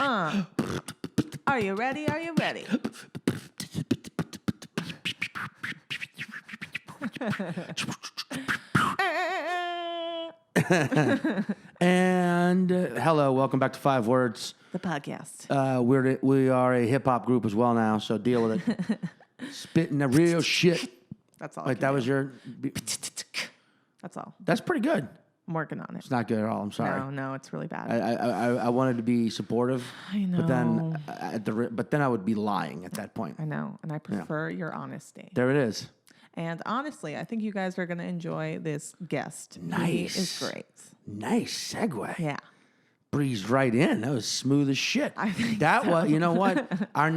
Are you ready? Are you ready? And hello, welcome back to 5 Words. The podcast. We are a hip hop group as well now, so deal with it. Spitting the real shit. That's all. Like that was your. That's all. That's pretty good. I'm working on it. It's not good at all. I'm sorry. No, it's really bad. I wanted to be supportive. I know. But then I would be lying at that point. I know, and I prefer your honesty. There it is. And honestly, I think you guys are going to enjoy this guest. Nice. He is great. Nice segue. Yeah. Breezed right in. That was smooth as shit. I think that so. was. You know what? Our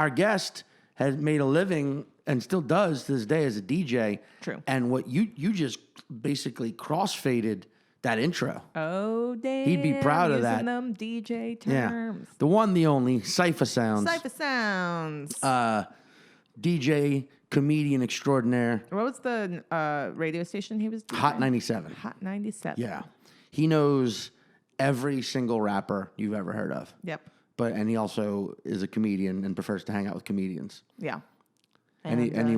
guest has made a living and still does to this day as a DJ. True. And what you just basically crossfaded that intro. Oh, damn. He'd be proud of using that. them DJ terms. The one, the only, Cipha Sounds. Cipha Sounds. DJ, comedian extraordinaire. What was the radio station he was doing? Hot 97. Hot 97. Yeah. He knows every single rapper you've ever heard of. Yep. And he also is a comedian and prefers to hang out with comedians. Yeah. And he he's a good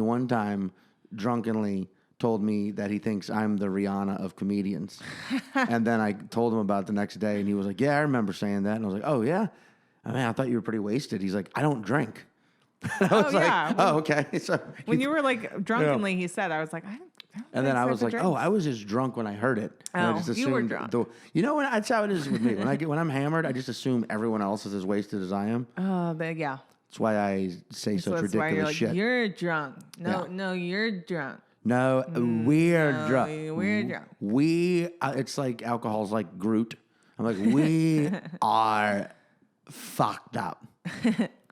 one time drunkenly told me that he thinks I'm the Rihanna of comedians. And then I told him about it the next day, and he was like, "Yeah, I remember saying that." And I was like, "Oh yeah, I mean, I thought you were pretty wasted." He's like, "I don't drink." I was like, yeah. "Oh, okay." So When you were like drunkenly, he said, I was like, I don't and then I was like, drinks. "Oh, I was just drunk when I heard it." And I Oh, just you were assumed drunk. You know what? That's how it is with me. When I'm hammered, I just assume everyone else is as wasted as I am. Oh, yeah. That's why I say such that's why you're ridiculous like, shit. you're drunk. Yeah. No, you're drunk. No, we're drunk. We're drunk. It's like alcohol's like Groot. I'm like, we are fucked up.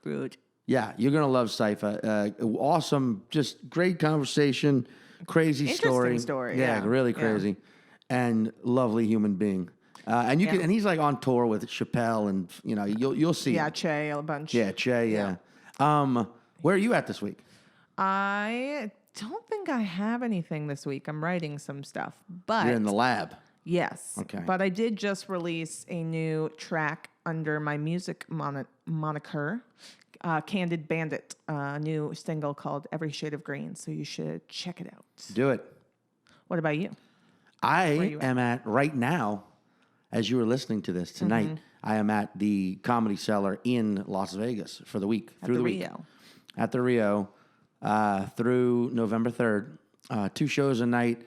Groot. Yeah, you're going to love Cipha. Awesome, just great conversation, crazy Interesting story, yeah. really crazy. And lovely human being. And you can, and he's like on tour with Chappelle, and you know you'll see. Yeah, him. Che a bunch. Yeah, Che. Yeah. Where are you at this week? I don't think I have anything this week. I'm writing some stuff, but You're in the lab. yes. Okay. But I did just release a new track under my music moniker, Candid Bandit, a new single called Every Shade of Green. So you should check it out. Do it. What about you? I am at right now, as you were listening to this tonight, I am at the Comedy Cellar in Las Vegas for the week, through the week. Rio. At the Rio, through November 3rd. 2 shows a night.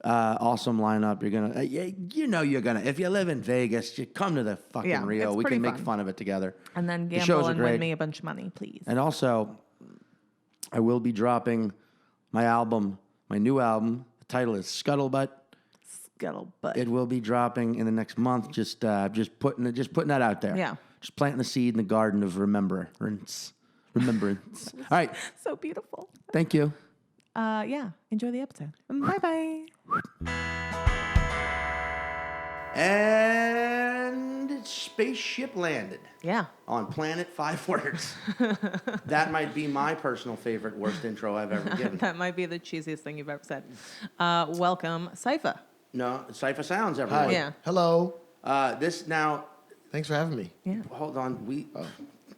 Awesome lineup. You're gonna, you're gonna. If you live in Vegas, you come to the fucking Rio. it's We pretty can make fun. fun of it together. And then The shows gamble are and great. win me a bunch of money, please. And also, I will be dropping my album, my new album. The title is Scuttlebutt. Scuttlebutt. It will be dropping in the next month. Just putting that out there. Yeah. Just planting the seed in the garden of remembrance. Remembrance. All right. So beautiful. Thank you. Yeah. Enjoy the episode. Bye-bye. And spaceship landed. Yeah. On planet 5 Words. That might be my personal favorite worst intro I've ever given. That might be the cheesiest thing you've ever said. Welcome, Cipha. No, Cipha Sounds, everyone. Hi. Yeah. Hello. This now, Thanks for having me. Yeah. hold on.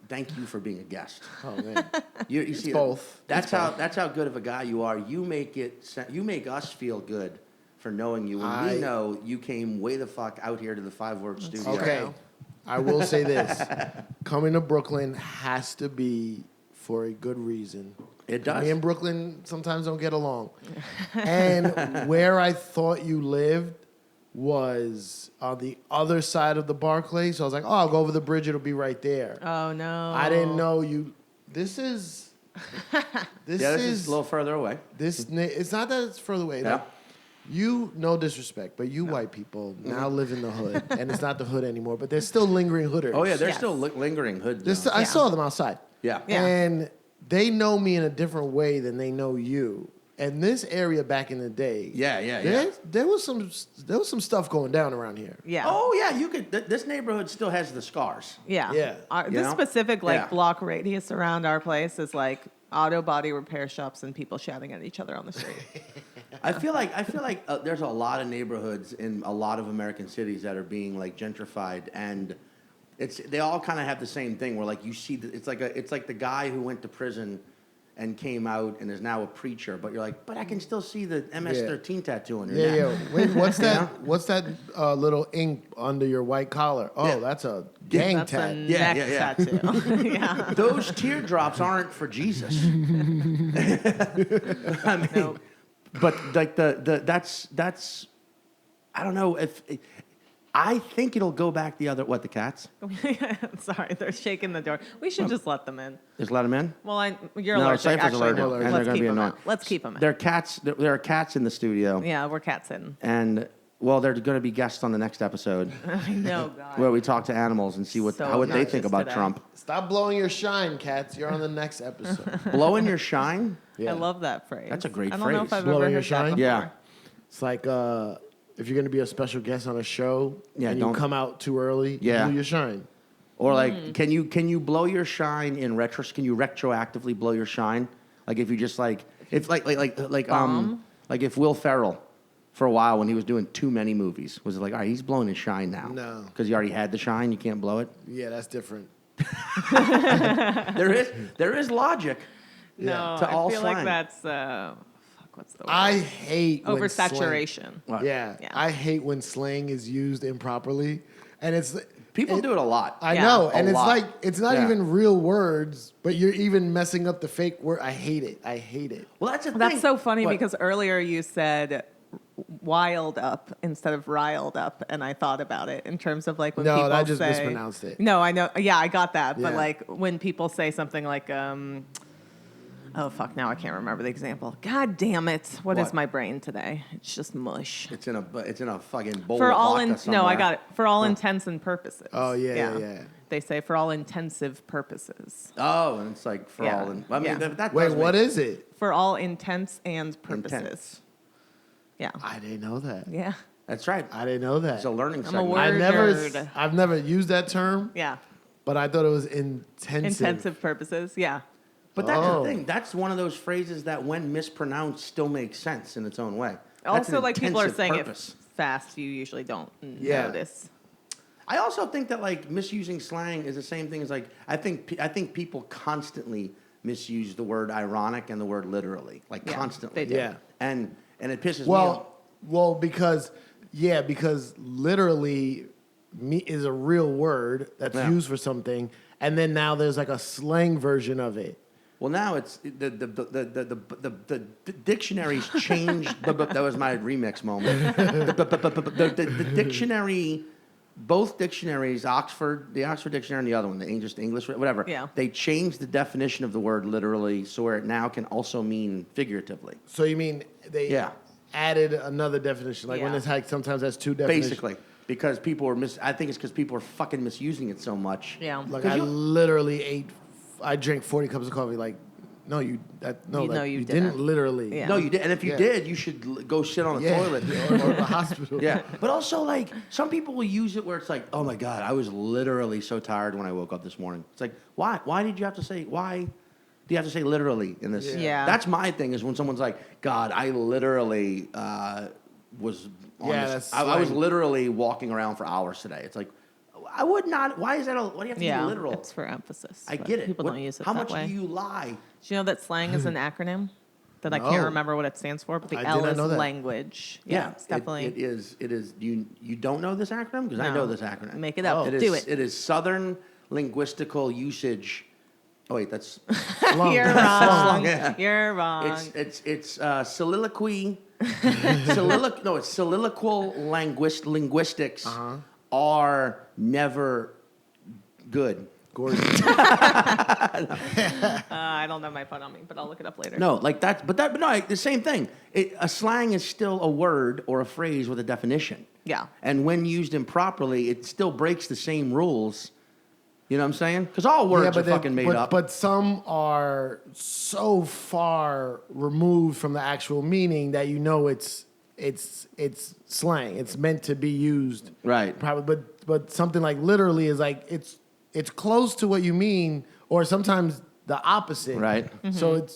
Thank you for being a guest. Oh man. You see, both. That's how good of a guy you are. You make us feel good for knowing you. And we know you came way the fuck out here to the 5 Word studio. Okay. I will say this. Coming to Brooklyn has to be for a good reason. It does. Me and Brooklyn sometimes don't get along. And where I thought you lived was on the other side of the Barclays. So I was like, oh, I'll go over the bridge. It'll be right there. Oh, no. I didn't know you. This is Yeah, this is a little further away. It's not that it's further away. Yeah. Like, you, no disrespect, but you white people now live in the hood, and it's not the hood anymore. But there's still lingering hooders. Oh, yeah, there's Yes. still lingering hood There's zones. I saw them outside. Yeah. Yeah. And they know me in a different way than they know you. And this area back in the day, there was some stuff going down around here. Yeah. Oh, yeah, you could. This neighborhood still has the scars. Yeah. Yeah. This know? specific Yeah. block radius around our place is like auto body repair shops and people shouting at each other on the street. I feel like there's a lot of neighborhoods in a lot of American cities that are being like gentrified, and they all kind of have the same thing where like you see it's like the guy who went to prison and came out and is now a preacher, but you're like, but I can still see the MS-13 tattoo on your neck. Yeah. Wait, what's that? What's that little ink under your white collar? Oh, that's a gang That's a tat. neck Yeah. tattoo. Yeah. Those teardrops aren't for Jesus. I mean, Nope. but like that's I don't know if I think it'll go back the other cats? Sorry, they're shaking the door. We should just let them in. Just let them in. Well, you're No, allergic. Cipha's Actually, allergic, no. and they're Let's gonna keep be them annoying. out. Let's keep them in. There are cats in the studio. Yeah, we're cats in. And well, they're going to be guests on the next episode I know, God. where we talk to animals and see what So they think obnoxious about today. Trump. Stop blowing your shine, cats. You're on the next episode. Blowing your shine. Yeah. I love that phrase. That's a great I don't know if phrase. I've Blowing ever your heard shine? that before. Yeah. It's like if you're going to be a special guest on a show Yeah, and you don't- come out too early, Yeah. blow your shine. Or like, can you blow your shine in retro? Can you retroactively blow your shine? Like if you just like if like if Will Ferrell, for a while when he was doing too many movies, was it like, all right, he's blowing his shine now? No. Because he already had the shine, you can't blow it. Yeah, that's different. There is logic. No, To all I feel like slang. that's what's the word? I hate when Oversaturation. What? Yeah, Yeah. I hate when slang is used improperly, and People do it a lot. I Yeah. know, A and it's lot. like it's not Yeah. even real words, but you're even messing up the fake word. I hate it. I hate it. Well, that's a thing. That's so funny What? because earlier you said wild up instead of riled up, and I thought about it in terms of like when No, people I just say, mispronounced it. No, I know. Yeah, I got that. But Yeah. like when people say something like, oh fuck, now I can't remember the example. God damn it! What is What? my brain today? It's just mush. It's in a fucking bowl For of all vodka no, somewhere. I got it. For all intents and purposes. Oh, yeah. They say for all intensive purposes. Oh, and it's like for Yeah. all. I mean, Yeah. that Wait, does what make- is it? For all intents and purposes. Intense. Yeah. I didn't know that. Yeah. That's right. I didn't know that. It's a learning I'm a segment. word- I've never used that term, Yeah. but I thought it was intensive. Intensive purposes. Yeah. But that's Oh. the thing. That's one of those phrases that, when mispronounced, still makes sense in its own way. That's Also, an like people are intensive saying purpose. it fast, you usually don't Yeah. notice. I also think that like misusing slang is the same thing as like I think people constantly misuse the word ironic and the word literally, like Yeah, constantly. they do. Yeah. And it pisses me off. Well, because literally is a real word that's Yeah. used for something, and then now there's like a slang version of it. Well, now it's the dictionary's changed. That was my remix moment. The dictionary, both dictionaries, the Oxford Dictionary and the other one, the English, whatever. Yeah. They changed the definition of the word literally, so where it now can also mean figuratively. So you mean they Yeah. added another definition, like when Yeah. it's like sometimes that's two definitions. Basically, because people are I think it's because people are fucking misusing it so much. Yeah. Like 'Cause I you- literally drank 40 cups of coffee. Like, no, you You didn't didn't. literally. Yeah. No, you did, and if you Yeah. did, you should go sit on a Yeah. toilet. or the hospital. Yeah, but also like some people will use it where it's like, oh my god, I was literally so tired when I woke up this morning. It's like, why? Why did you have to say? Why do you have to say literally in this? Yeah. That's my thing. Is when someone's like, God, I literally was. On Yeah, this, that's I was slang. literally walking around for hours today. It's like, I would not. Why is that? Why do you have to Yeah. be literal? It's for emphasis. I but get it. People What- don't use it How that much way. do you lie? Do you know that slang is an acronym? That I No. can't remember what it stands for, but the I did L not is know that. language. Yeah, it's definitely. It is. You don't know this acronym because I No. know this acronym. Make it up. It is, Do it. It is Southern Linguistical Usage. Oh wait, that's Slung. You're Slung. wrong. yeah. You're wrong. it's soliloquy. It's soliloquial linguistics are never good. Gorgeous. I don't have my phone on me, but I'll look it up later. No, like that. But no, the same thing. A slang is still a word or a phrase with a definition. Yeah. And when used improperly, it still breaks the same rules. You know what I'm saying? Because all words are fucking made up. But some are so far removed from the actual meaning that you know it's slang. It's meant to be used. Right. Probably, but something like literally is like it's close to what you mean, or sometimes the opposite. Right. So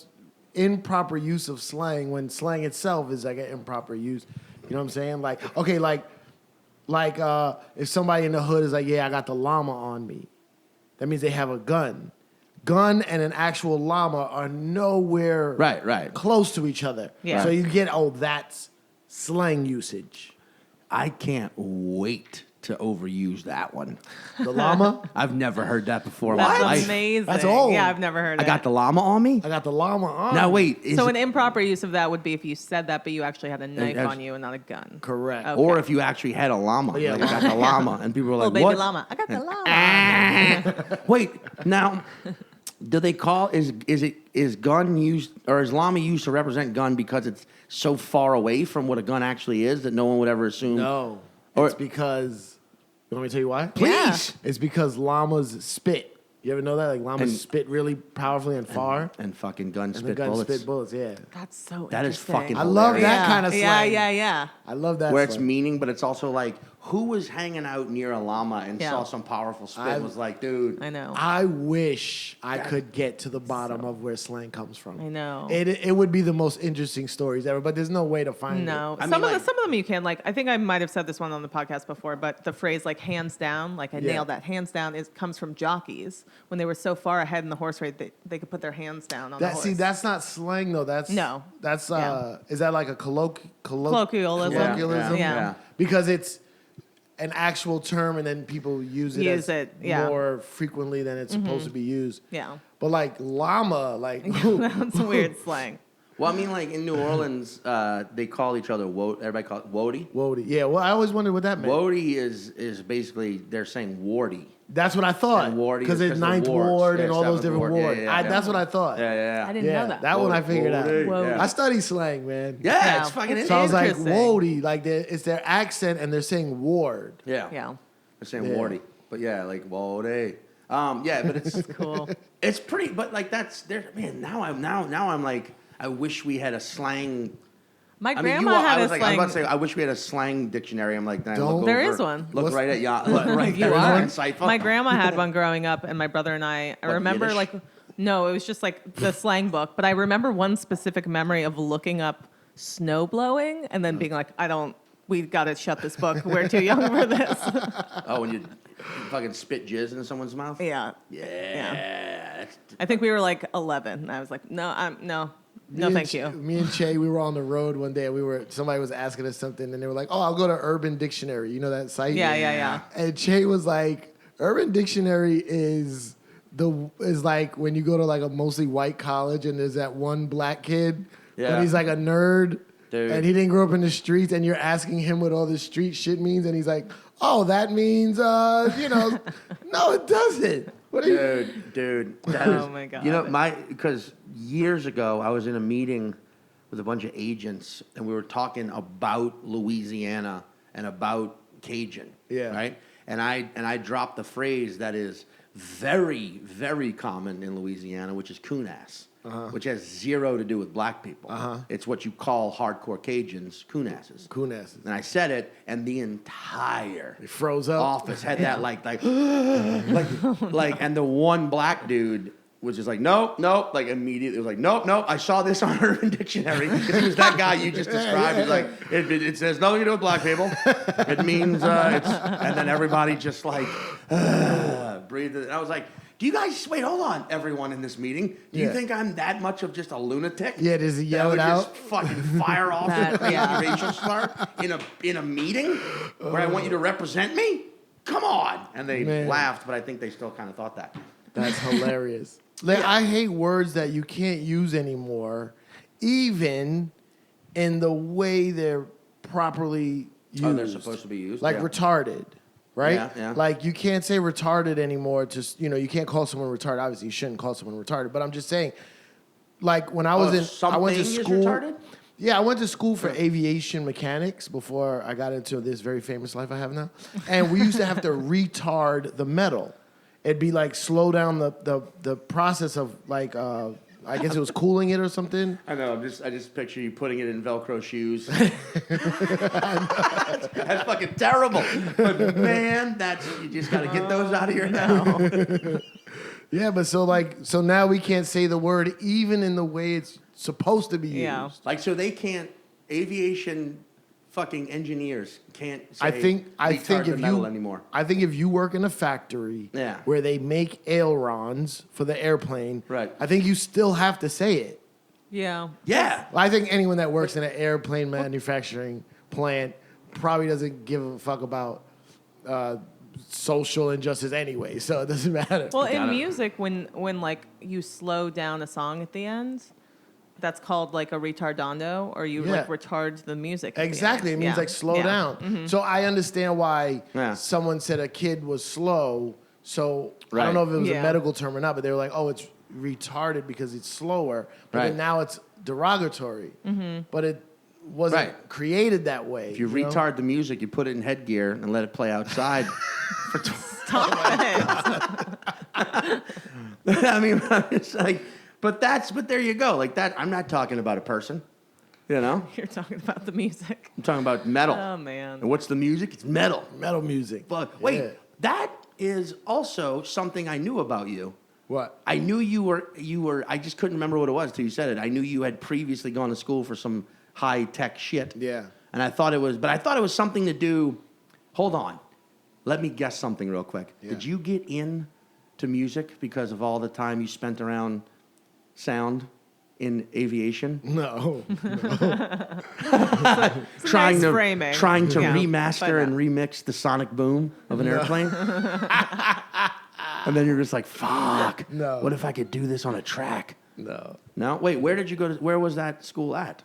improper use of slang when slang itself is like an improper use. You know what I'm saying? Like, okay, like if somebody in the hood is like, yeah, I got the llama on me, that means they have a gun. Gun and an actual llama are nowhere Right. close to each other. Yeah. So you get, that's slang usage. I can't wait to overuse that one. The llama? I've never heard that before in my That's life. amazing. That's old. Yeah, I've never heard I it. got the llama on me? I got the llama on. Now wait. Is So it- an improper use of that would be if you said that, but you actually had a knife that's- on you and not a gun. Correct. Okay. Or if you actually had a llama. Yeah, Like, I got the llama. And people were Little like, baby what? llama. I got the llama. Wait, now, do they call, is gun used, or is llama used to represent gun because it's so far away from what a gun actually is that no one would ever assume? No. Or- It's because, you want me to tell you why? Please. It's because llamas spit. You ever know that? Like llamas And- spit really powerfully and far. And fucking gun And the spit gun bullets. spit bullets, yeah. That's so That is interesting. fucking I love hilarious. that kind of slang. Yeah. I love that Where it's slang. meaning, but it's also like, who was hanging out near a llama and Yeah. saw some powerful spit I- and was like, dude. I know. I wish I could get to the bottom of where slang comes from. I know. It would be the most interesting stories ever, but there's no way to find No, I some mean, of like- some of them you can, like, I think I might have said this one on the podcast before, but the phrase like hands down, like I Yeah. nailed that, hands down, comes from jockeys when they were so far ahead in the horse race they could put their hands down on that. the horse. See, that's not slang though. That's No. That's Yeah. is that like a Colloquialism. colloquialism? Yeah. Because it's an actual term, and then people use it Use it, yeah. more frequently than it's supposed to be used. Yeah. But like llama, like That's weird slang. Well, I mean, like in New Orleans, they call each other everybody calls it Wody. Wody. Yeah, well, I always wondered what that meant. Wody is basically, they're saying warty. That's what I thought. And wardy Because is it's 'cause of Ninth wards. Ward and Yeah, all those Seventh different Ward. Yeah, wards. yeah, yeah. That's what I thought. Yeah. I didn't Yeah, know that. one I figured out. Wody. Whoa. Yeah. I study slang, man. Yeah, Yeah. it's fucking It's So I was like, Interesting. Wody, like it's their accent, and they're saying ward. Yeah. Yeah. They're saying Yeah. warty. But yeah, like Wody. Yeah, but it's Cool. it's pretty, but like that's there. Man, now I'm like, I wish we had a slang. My I mean, grandma I had was a like, slang. I'm about to say, I wish we had a slang dictionary. I'm like, nah, Don't. look There over, is one. Look What's- right at ya. Look right You there. are. in Cipha. My grandma had one growing up, and my brother and I remember Yiddish? like, no, it was just like the slang book. But I remember one specific memory of looking up snow blowing and then being like, we got to shut this book. We're too young for this. Oh, when you fucking spit jizz into someone's mouth. Yeah. Yeah. That's- I think we were like 11. And I was like, no, thank you. Me and Che, we were on the road one day. Somebody was asking us something, and they were like, "Oh, I'll go to Urban Dictionary." You know that site? Yeah. And Che was like, "Urban Dictionary is like when you go to like a mostly white college, and there's that one black kid, Yeah. but he's like a nerd, Dude. and he didn't grow up in the streets, and you're asking him what all this street shit means, and he's like, "Oh, that means, no, it doesn't." What are you? Dude. That Oh is- my God. You know, because years ago I was in a meeting with a bunch of agents, and we were talking about Louisiana and about Cajun. Yeah. Right. And I dropped the phrase that is very, very common in Louisiana, which is coon ass. Which has zero to do with black people. It's what you call hardcore Cajuns coon asses. Coon asses. And I said it, and the entire It froze up. office had that like, and the one black dude was just like, nope, like immediately it was like, nope, I saw this on Urban Dictionary because he was that guy you just described. He's like, it says nothing to do with black people. It means and then everybody just like breathed. And I was like, do you guys wait? Hold on, everyone in this meeting. Do you Yeah. think I'm that much of just a lunatic? Yeah, does he that yell would it just out? fucking fire off That- a yeah. racial slur in a meeting where I want you to represent me? Come on! And they Man. laughed, but I think they still kind of thought that. That's hilarious. Like, I hate words that you can't use anymore, even in the way they're properly used. Oh, they're supposed to be used? Like Yeah. retarded, right? Yeah, yeah. Like you can't say retarded anymore. Just you can't call someone retarded. Obviously, you shouldn't call someone retarded. But I'm just saying, like when I was I went to something is school. retarded? Yeah, I went to school for aviation mechanics before I got into this very famous life I have now. And we used to have to retard the metal. It'd be like slow down the process of like I guess it was cooling it or something. I know. I just picture you putting it in Velcro shoes. That's fucking terrible. But man, you just got to get those out of your head. Yeah, but so now we can't say the word even in the way it's supposed to be used. Yeah. Like, so they can't, aviation fucking engineers can't say I think retard the if metal you anymore. I think if you work in a factory Yeah. where they make ailerons for the airplane, Right. I think you still have to say it. Yeah. Yeah. I think anyone that works in an airplane manufacturing plant probably doesn't give a fuck about social injustice anyway, so it doesn't matter. Well, in Gotta- music, when like you slow down a song at the end, that's called like a retardando, or you like Yeah. retard the music. At Exactly. The It end. means Yeah. like slow Yeah. down. So I understand why Yeah. someone said a kid was slow. So I Right. don't know if it was a Yeah. medical term or not, but they were like, oh, it's retarded because it's slower. But Right. then now it's derogatory. But it wasn't Right. created that way. If you know? retard the music, you put it in headgear and let it play outside. I mean, it's like, but there you go. Like that, I'm not talking about a person, you know? You're talking about the music. I'm talking about metal. Oh man. And what's the music? It's metal. Metal music. But Yeah. wait, that is also something I knew about you. What? I knew you were, I just couldn't remember what it was until you said it. I knew you had previously gone to school for some high-tech shit. Yeah. And I thought it was something to do, hold on. Let me guess something real quick. Yeah. Did you get into music because of all the time you spent around sound in aviation? No. Trying nice to framing. trying to Yeah, remaster but and remix the sonic boom of an airplane. And then you're just like, fuck. No. What if I could do this on a track? No. No? Wait, where did you go to, where was that school at?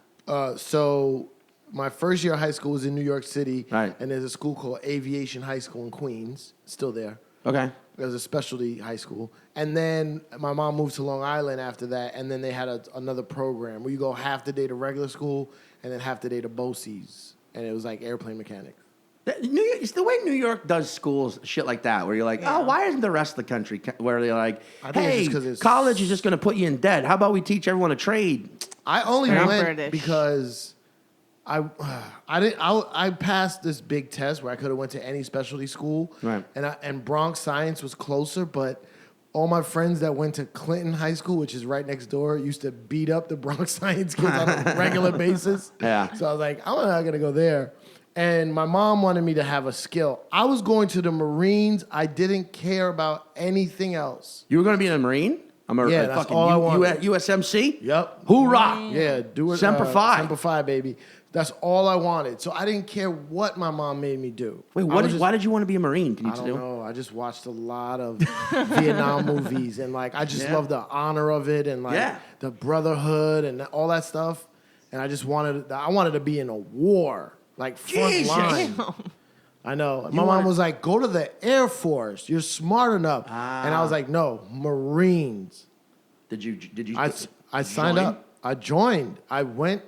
So my first year of high school was in New York City. Right. And there's a school called Aviation High School in Queens. Still there. Okay. It was a specialty high school. And then my mom moved to Long Island after that. And then they had another program where you go half the day to regular school and then half the day to BOCES. And it was like airplane mechanics. New York, it's the way New York does schools, shit like that, where you're like, Yeah. oh, why isn't the rest of the country, where they're like, I think it's hey, just 'cause it's- college is just going to put you in debt. How about we teach everyone a trade? I only Very went British. because I passed this big test where I could have went to any specialty school. Right. And Bronx Science was closer, but all my friends that went to Clinton High School, which is right next door, used to beat up the Bronx Science kids on a regular basis. Yeah. So I was like, I'm not gonna go there. And my mom wanted me to have a skill. I was going to the Marines. I didn't care about anything else. You were going to be a Marine? Yeah, that's all I wanted. USMC? Yep. Hoorah! Yeah, do it. Semper Fi. Semper Fi, baby. That's all I wanted. So I didn't care what my mom made me do. Wait, why did you want to be a Marine? Can you I tell? don't know. I just watched a lot of Vietnam movies, and like I just Yeah. love the honor of it, and like Yeah. the brotherhood and all that stuff. And I just wanted to be in a war, like front Jesus. line. I know. My mom wanted- was like, "Go to the Air Force. You're smart enough." And I was like, "No, Marines." Did you I signed join? up. I joined. I went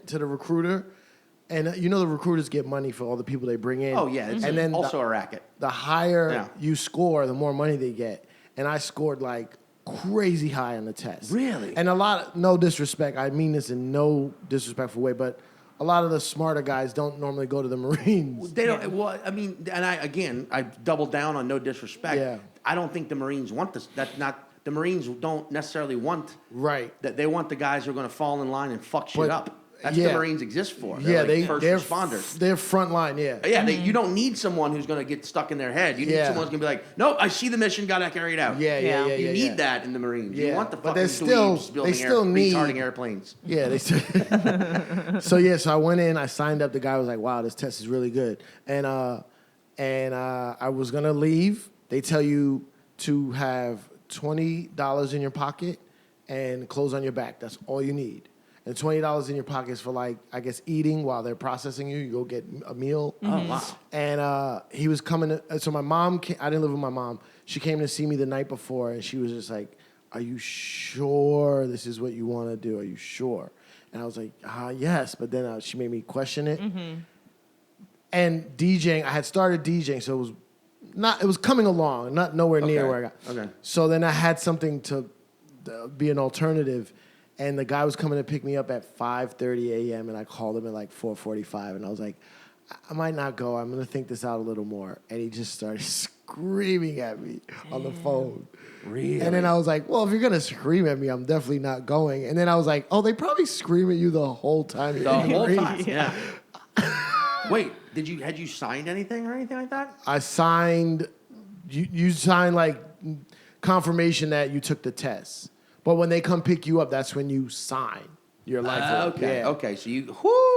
to the recruiter, and you know the recruiters get money for all the people they bring in. Oh, yeah. It's and then also a racket. the higher Yeah. you score, the more money they get. And I scored like crazy high on the test. Really? And no disrespect. I mean this in no disrespectful way, but a lot of the smarter guys don't normally go to the Marines. They don't. Well, I mean, and I doubled down on no disrespect. Yeah. I don't think the Marines want this. The Marines don't necessarily want Right. that. They want the guys who are going to fall in line and fuck shit But, up. That's what yeah. the Marines exist for. Yeah, They're like first they're responders. They're front line, yeah. Yeah, you don't need someone who's going to get stuck in their head. You need Yeah. someone who's going to be like, nope, I see the mission, got to carry it out. Yeah. You need that in the Marines. You Yeah. want the But fucking they still- dweebs building they still need- retarding airplanes. Yeah, they said. So I went in, I signed up. The guy was like, "Wow, this test is really good." And I was gonna leave. They tell you to have $20 in your pocket and clothes on your back. That's all you need. And $20 in your pocket is for like, I guess, eating while they're processing you. You go get a meal. Oh, wow. And he was coming. So my mom, I didn't live with my mom. She came to see me the night before, and she was just like, "Are you sure this is what you want to do? Are you sure?" And I was like, "Yes." But then she made me question it. And DJing, I had started DJing, so it was coming along, not nowhere near Okay. where I got. Okay. So then I had something to be an alternative. And the guy was coming to pick me up at 5:30 a.m. and I called him at like 4:45, and I was like, I might not go. I'm gonna think this out a little more. And he just started screaming at me on the phone. Really? And then I was like, well, if you're going to scream at me, I'm definitely not going. And then I was like, oh, they probably scream at you the whole time. The whole time, yeah. Wait, had you signed anything or anything like that? I signed, you signed like confirmation that you took the test. But when they come pick you up, that's when you sign your life. Okay, Yeah. okay. So you,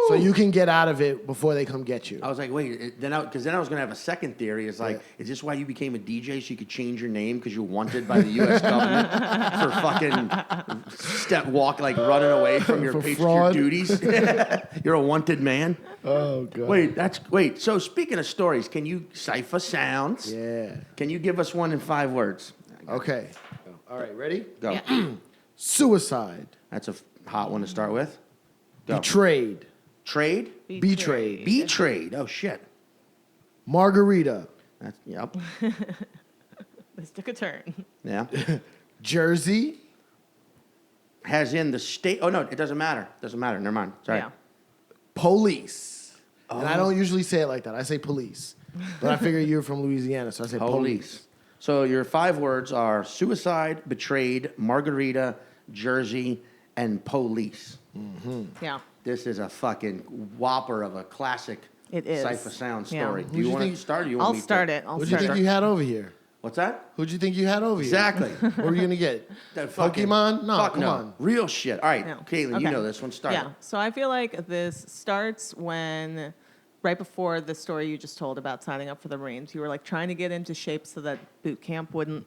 So you can get out of it before they come get you. I was like, wait, because then I was going to have a second theory. It's like, is this why you became a DJ so you could change your name because you're wanted by the U.S. government for fucking running away from your fraud. duties? You're a wanted man. Oh, God. Wait. So speaking of stories, can you Cipha Sounds? Yeah. Can you give us one in 5 words? Okay. All right, ready? Go. Yeah. Suicide. That's a hot one to start with. Go. Betrayed. Trade? Betrayed. Betrayed. Oh, shit. Margarita. That's, yep. This took a turn. Yeah. Jersey. Has in the state. Oh, no, it doesn't matter. Doesn't matter. Never mind. Sorry. Yeah. Police. And I don't usually say it like that. I say police. But I figure you're from Louisiana, so I say police. So your 5 words are suicide, betrayed, margarita, Jersey, and police. Mm-hmm. Yeah. This is a fucking whopper of a classic It is. Cipha Sound Yeah. story. Who'd Do you you want to think- start or you want I'll me start to? it. I'll What'd you start think it. you had over here? What's that? Who'd you think you had over here? Exactly. What were you going to get? That fucking- Pokemon? No, fuck come no. on. Real shit. All right, No. Caitlin, you Okay. know this one. Start. Yeah. So I feel like this starts when, right before the story you just told about signing up for the Marines, you were like trying to get into shape so that boot camp wouldn't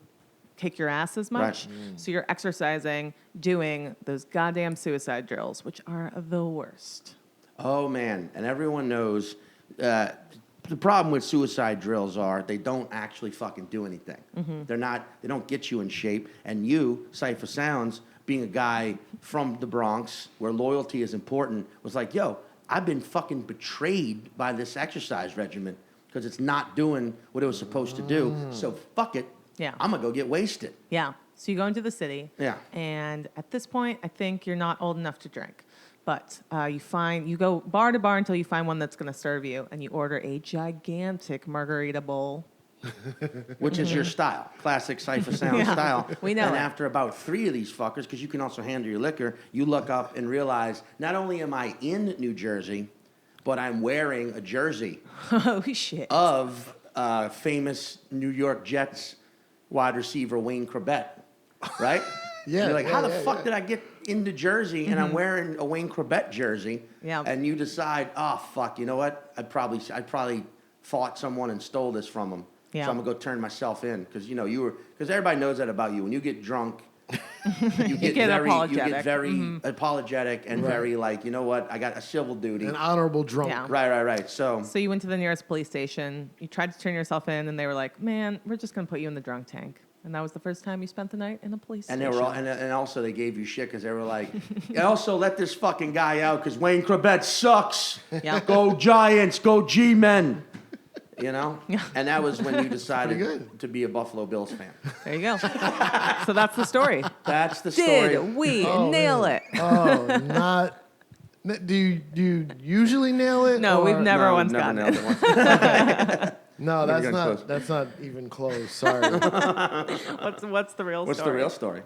kick your ass as much. Right. So you're exercising, doing those goddamn suicide drills, which are the worst. Oh man, and everyone knows the problem with suicide drills are they don't actually fucking do anything. They don't get you in shape. And you, Cipha Sounds, being a guy from the Bronx where loyalty is important, was like, yo, I've been fucking betrayed by this exercise regimen because it's not doing what it was supposed to do. So fuck it. Yeah. I'm gonna go get wasted. Yeah. So you go into the city. Yeah. And at this point, I think you're not old enough to drink. But you go bar to bar until you find one that's going to serve you, and you order a gigantic margarita bowl. Which is your style, classic Cipha Sound Yeah, style. we know And it. after about 3 of these fuckers, because you can also handle your liquor, you look up and realize not only am I in New Jersey, but I'm wearing a jersey Oh, shit. of famous New York Jets wide receiver Wayne Corbett, right? Yeah, You're like, yeah, how the yeah, fuck yeah. did I get into Jersey and I'm wearing a Wayne Corbett jersey? Yeah. And you decide, oh fuck, you know what? I probably fought someone and stole this from them. Yeah. So I'm gonna go turn myself in because because everybody knows that about you. When you get drunk, you get very apologetic and very like, you know what? I got a civil duty. An honorable drunk. Yeah. Right. So So you went to the nearest police station. You tried to turn yourself in, and they were like, "Man, we're just going to put you in the drunk tank." And that was the first time you spent the night in a police and station. they were all, and also they gave you shit because they were like, and also let this fucking guy out because Wayne Corbett sucks. Yeah. Go Giants, go G-men. You know? Yeah. And that was when you Pretty decided good. to be a Buffalo Bills fan. There you go. So that's the story. That's the story. Did we nail it? Oh, not. Do you usually nail it? No, or- we've never No, once never gotten nailed it. it once. No, Never that's got not. close. That's not even close. Sorry. What's the real What's the story? real story?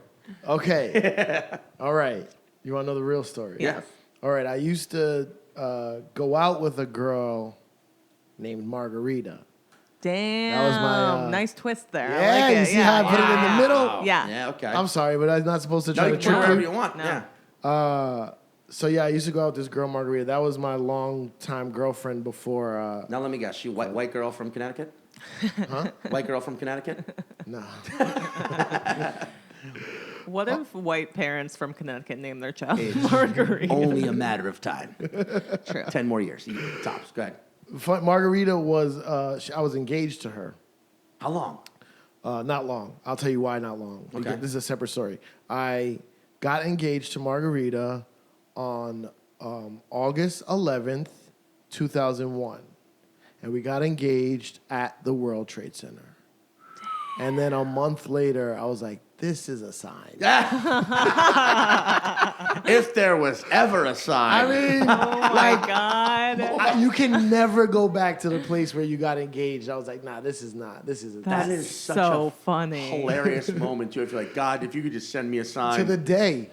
Okay. All right. You want to know the real story? Yes. All right. I used to go out with a girl named Margarita. Damn. That was my, nice twist there. Yeah, I like you it. see yeah, how I put it in yeah. the middle? Yeah. Yeah, okay. I'm sorry, but I'm not supposed to No, try you to can do trick whatever you. you want. No. Yeah. So yeah, I used to go out with this girl Margarita. That was my longtime girlfriend before. Now let me guess. She white girl from Connecticut? Huh? White girl from Connecticut? No. What if white parents from Connecticut named their child Margarita? Only a matter of time. True. 10 more years. Tops. Go ahead. Margarita was. I was engaged to her. How long? Not long. I'll tell you why not long. Okay. This is a separate story. I got engaged to Margarita on August 11th, 2001. And we got engaged at the World Trade Center. And then a month later, I was like, this is a sign. If there was ever a sign. I mean, Oh my God. you can never go back to the place where you got engaged. I was like, nah, this is not. This is That is such so a funny. hilarious moment too. I feel like, God, if you could just send me a sign. to the day.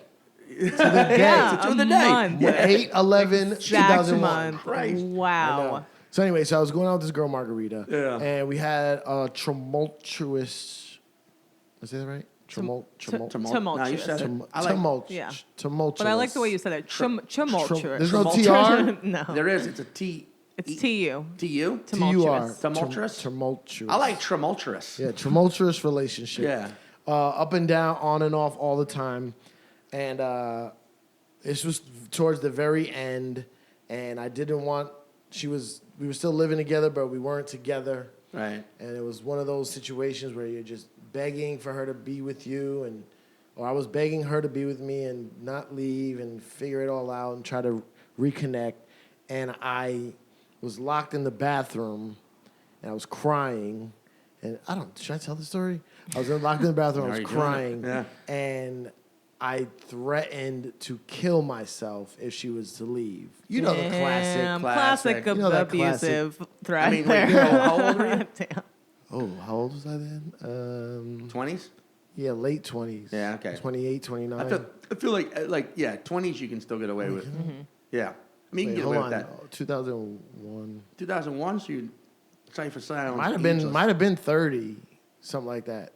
Yeah, To a the day. month. 8/11, Exact 2001. month. Christ. Wow. So anyway, so I was going out with this girl, Margarita. Yeah. And we had a tumultuous. Did I say that right? Tumultuous. No, you said it. I like, Yeah. Tumultuous. But I like the way you said it. Tumultuous. There's no TR? No. there is. It's a T. It's TU. T-U? Tumultuous. Tumultuous? Tumultuous. I like tumultuous. Yeah, tumultuous relationship. Yeah. Up and down, on and off all the time. And this was towards the very end. And I didn't want, we were still living together, but we weren't together. Right. And it was one of those situations where you're just begging for her to be with you, or I was begging her to be with me and not leave and figure it all out and try to reconnect. And I was locked in the bathroom, and I was crying. And should I tell the story? I was locked in the bathroom, I was crying, and I threatened to kill myself if she was to leave. You know the classic. Classic You know that abusive threat. I mean, there. wait, how old were you? Damn. Oh, how old was I then? 20s? Yeah, late 20s. Yeah, okay. 28, 29. I feel like, 20s you can still get away with. Yeah. I mean, you can get away with that. 2001. 2001, so you Cipha Sounds. Might have been 30, something like that.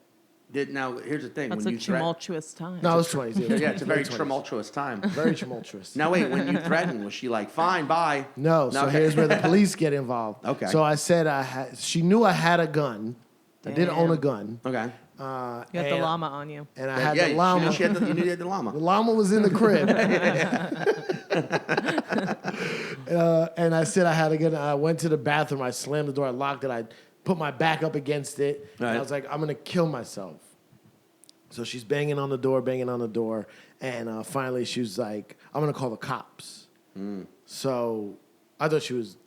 Now, here's the thing. That's when a you tumultuous time. No, it was 20s. yeah, it's a very late 20s. tumultuous time. Very tumultuous. Now, wait, when you threatened, was she like, fine, bye? No, so okay. here's where the police get involved. Okay. So I said she knew I had a gun. I did own a gun. Okay. You got the llama on you. And I had the llama. You knew you had the llama. The llama was in the crib. And I said I had a gun. I went to the bathroom. I slammed the door. I locked it. I put my back up against it. Right. And I was like, I'm going to kill myself. So she's banging on the door. And finally she was like, I'm going to call the cops. So I thought she was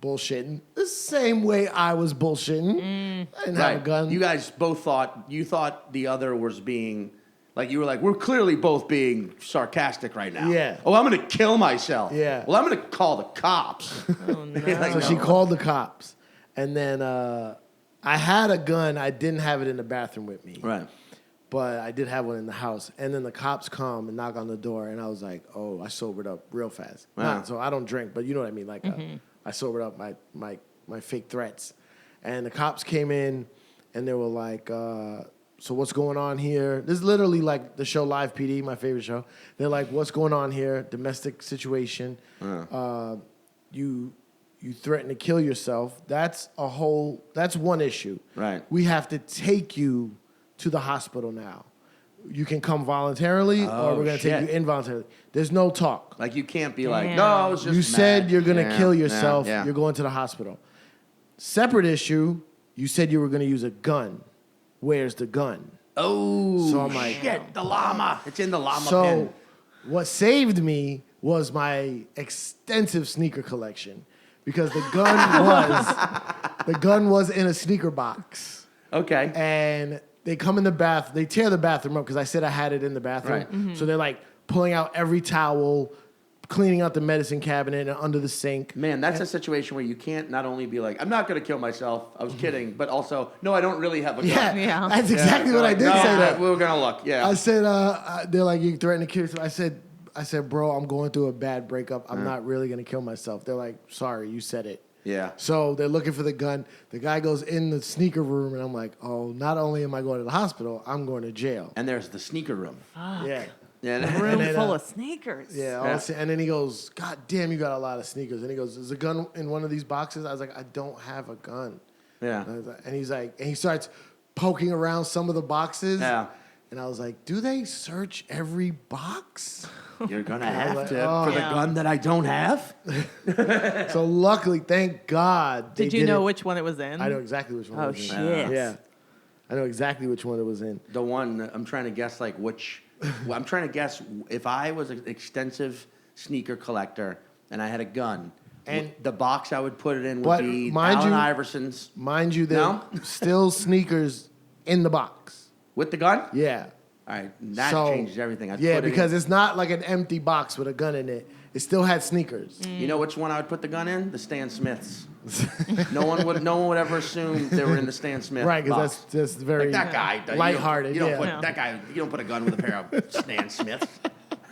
bullshitting the same way I was bullshitting. I didn't have a gun. You guys both thought the other was being, like, you were like, we're clearly both being sarcastic right now. Yeah. Oh, I'm going to kill myself. Yeah. Well, I'm going to call the cops. Oh, no. Like, So she called the cops. And then I had a gun. I didn't have it in the bathroom with me. Right. But I did have one in the house. And then the cops come and knock on the door. And I was like, oh, I sobered up real fast. Wow. So I don't drink, but you know what I mean? Like, I sobered up my fake threats. And the cops came in and they were like, so what's going on here? This is literally like the show Live PD, my favorite show. They're like, what's going on here? Domestic situation. You threaten to kill yourself. That's one issue. Right. We have to take you to the hospital now. You can come voluntarily or we're going to take you involuntarily. There's no talk. Like, you can't be like, no, I was just You said mad. you're going to kill yourself. Yeah. You're going to the hospital. Separate issue, you said you were going to use a gun. Where's the gun? Oh, So I'm like, shit, the llama. It's in the llama So pen. what saved me was my extensive sneaker collection because the gun was in a sneaker box. Okay. And they come in the bath. They tear the bathroom up because I said I had it in the bathroom. Right. Mm-hmm. So they're like pulling out every towel, cleaning out the medicine cabinet and under the sink. Man, that's a situation where you can't not only be like, I'm not going to kill myself. I was kidding. But also, no, I don't really have a gun. Yeah. That's exactly what I did no, say that. We were going to look. Yeah. I said, they're like, you threatened to kill yourself. I said, bro, I'm going through a bad breakup. I'm not really going to kill myself. They're like, sorry, you said it. Yeah. So they're looking for the gun. The guy goes in the sneaker room, and I'm like, oh, not only am I going to the hospital, I'm going to jail. And there's the sneaker room. Yeah. Yeah. Room then, full of sneakers. Yeah. And then he goes, God damn, you got a lot of sneakers. And he goes, is a gun in one of these boxes? I was like, I don't have a gun. Yeah. And he's like, and he starts poking around some of the boxes. Yeah. And I was like, do they search every box? You're going to have like, to oh. for the gun that I don't have? So luckily, thank God. Did you know which one it was in? I know exactly which one it Oh, was in. shit. Yeah. I know exactly which one it was in. The one, I'm trying to guess, like, which... I'm trying to guess if I was an extensive sneaker collector and I had a gun, And the box I would put it in would but be mind Allen you- Iverson's Mind you, there No? still sneakers in the box. with the gun. Yeah. All right, that So, changes everything. Yeah, because it's not like an empty box with a gun in it. It still had sneakers. You know which one I would put the gun in? The Stan Smiths. No one would ever assume they were in the Stan Smith Right, because box. that's just very Like that guy. lighthearted. You don't Yeah. put that guy. You don't put a gun with a pair of Stan Smiths.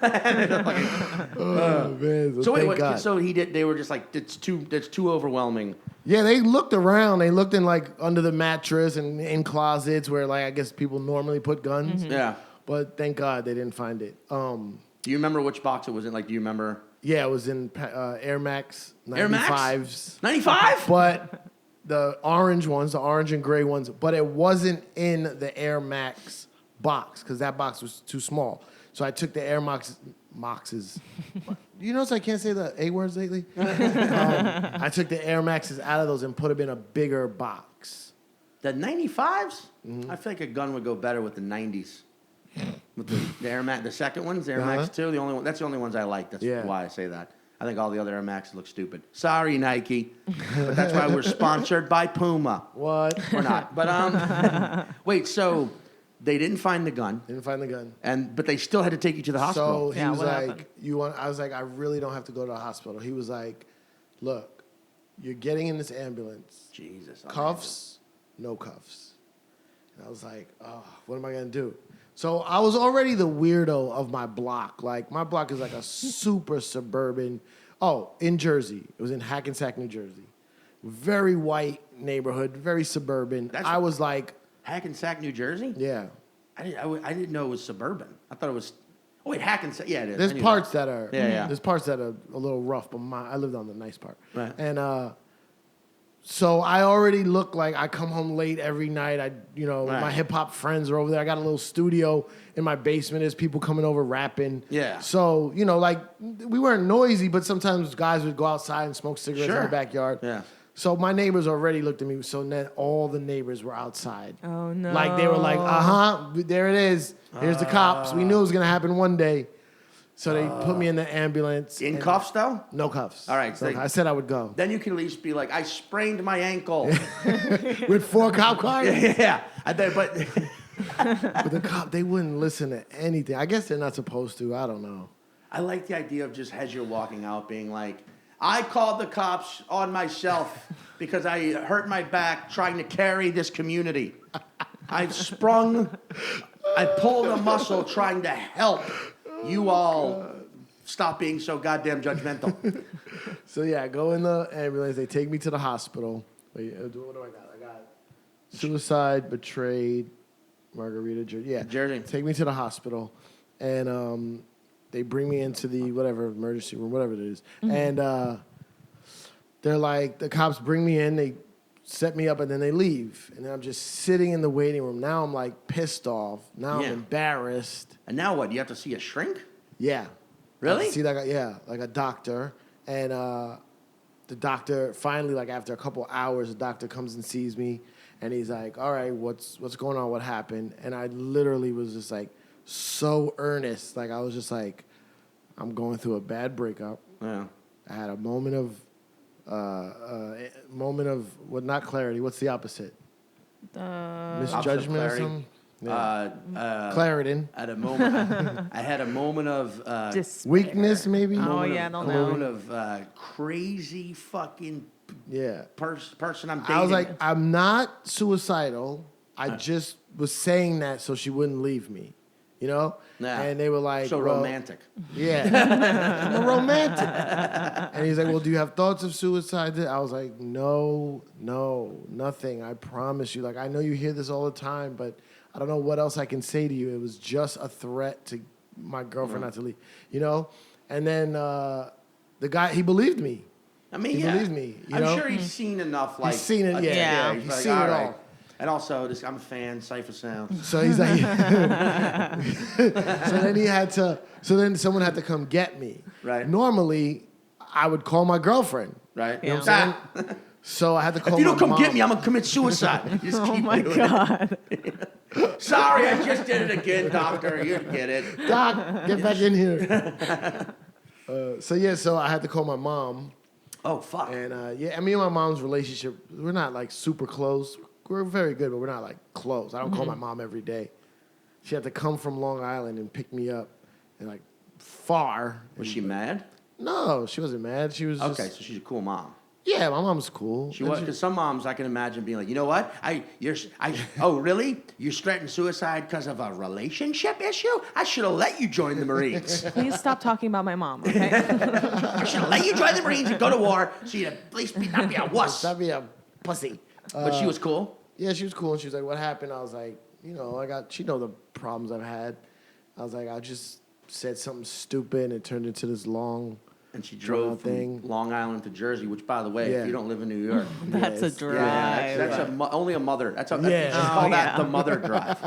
Oh, man. So thank wait, God. so he did. They were just like it's too overwhelming. Yeah, they looked around. They looked in like under the mattress and in closets where like I guess people normally put guns. Yeah. But thank God they didn't find it. Do you remember which box it was in? Like, do you remember? Yeah, it was in Air Max 95s. Air Max? 95? But the orange ones, the orange and gray ones, but it wasn't in the Air Max box because that box was too small. So I took the Air Maxes. You notice I can't say the A words lately? I took the Air Maxes out of those and put them in a bigger box. The 95s? I feel like a gun would go better with the 90s. With the Air Max, the second ones, the Air Max 2, the only one. That's the only ones I like. That's why I say that. I think all the other Air Maxes look stupid. Sorry, Nike, but that's why we're sponsored by Puma. What? We're not. But wait. So they didn't find the gun, Didn't find the gun. but they still had to take you to the hospital. So he was like, I was like, I really don't have to go to the hospital. He was like, look, you're getting in this ambulance. Jesus. Cuffs, no cuffs. And I was like, oh, what am I going to do? So I was already the weirdo of my block. Like, my block is like a super suburban. Oh, in Jersey. It was in Hackensack, New Jersey. Very white neighborhood, very suburban. I was like... Hackensack, New Jersey? Yeah. I didn't know it was suburban. I thought it was... Oh, wait, Hackensack. Yeah, it is. There's parts that are... Yeah. There's parts that are a little rough, but I lived on the nice part. Right. And so I already look like I come home late every night. My hip hop friends are over there. I got a little studio in my basement. There's people coming over rapping. Yeah. So, like we weren't noisy, but sometimes guys would go outside and smoke cigarettes in the backyard. Yeah. So my neighbors already looked at me. So then all the neighbors were outside. Oh, no. Like they were like, there it is. Here's the cops. We knew it was going to happen one day. So they put me in the ambulance. In cuffs, though? No cuffs. All right. So I said I would go. Then you can at least be like, I sprained my ankle. With 4 cop cars? Yeah. But But the cop, they wouldn't listen to anything. I guess they're not supposed to. I don't know. I like the idea of just as you're walking out being like, I called the cops on myself because I hurt my back trying to carry this community. I pulled a muscle trying to help you all stop being so goddamn judgmental. So yeah, I go in the ambulance. They take me to the hospital. Wait, what do I got? I got suicide, betrayed, Margarita, Jersey. Yeah, Jersey. Take me to the hospital, and they bring me into the whatever emergency room, whatever it is, and they're like, the cops bring me in. They set me up, and then they leave, and then I'm just sitting in the waiting room. Now I'm like pissed off. Now I'm embarrassed. And now what? You have to see a shrink? Yeah. Really? See, like a doctor. And the doctor, finally, like after a couple hours, the doctor comes and sees me. And he's like, all right, what's going on? What happened? And I literally was just like so earnest. Like I was just like, I'm going through a bad breakup. Yeah. I had a moment of what? Not clarity. What's the opposite? Misjudgment or something? Yeah. Claritin. At a moment, I had a moment of Weakness, maybe? Oh, yeah, I don't know. moment of crazy fucking person I'm dating. I was like, I'm not suicidal. I just was saying that so she wouldn't leave me. Nah. And they were like, so well, romantic. Yeah. I'm a romantic. And he's like, well, do you have thoughts of suicide? I was like, no, nothing. I promise you. Like, I know you hear this all the time, but I don't know what else I can say to you. It was just a threat to my girlfriend not to leave, And then the guy, he believed me. I mean, he believed me. I'm sure he's seen enough. Like, he's seen it, yeah. He's He's like, seen all it right. all. And also, I'm a fan, Cipha Sounds. So he's like, so then someone had to come get me. Right. Normally, I would call my girlfriend. Right? Yeah. You know what I'm saying? So I had to call my If you don't come mom. get me, I'm going to commit suicide. You just Oh keep my doing God. it. Sorry, I just did it again, doctor. You get it. Doc, get back in here. So I had to call my mom. Oh, fuck. And I mean, my mom's relationship, we're not like super close. We're very good, but we're not like close. I don't call my mom every day. She had to come from Long Island and pick me up, and like far. Was she mad? No, she wasn't mad. She was Okay, just, so she's a cool mom. yeah, my mom's cool. She was, because some moms I can imagine being like, you know what? Oh really? You're threatening suicide because of a relationship issue? I should have let you join the Marines. Please stop talking about my mom, okay? I should have let you join the Marines and go to war so you'd at least not be a wuss. That'd be a pussy. But she was cool. Yeah, she was cool. And she was like, what happened? I was like, she know the problems I've had. I was like, I just said something stupid and it turned into this long And she drove from Long Island to Jersey, which, by the way, if you don't live in New York, That's a drive. only a mother. That's call that the mother drive.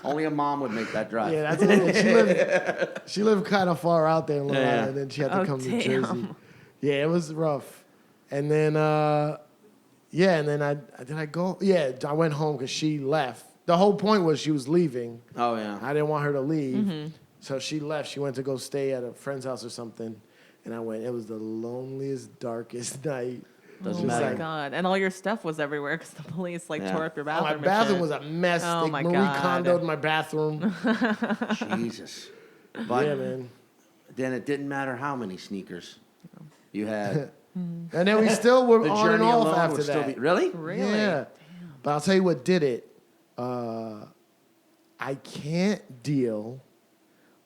Only a mom would make that drive. Yeah, that's she lived kind of far out there in Long Island, and then she had to come to Jersey. Yeah, it was rough. And then, I go? Yeah, I went home because she left. The whole point was she was leaving. Oh, yeah. I didn't want her to leave. So she left. She went to go stay at a friend's house or something. And I went. It was the loneliest, darkest night. Doesn't Oh my matter. God! And all your stuff was everywhere because the police tore up your bathroom. My bathroom was a mess. Oh They my Marie God. Kondoed my bathroom. Jesus. But Yeah, man. then it didn't matter how many sneakers you had. And then we still were The on and journey off alone after would still that. be... Really? Really? Yeah. But I'll tell you what did it. I can't deal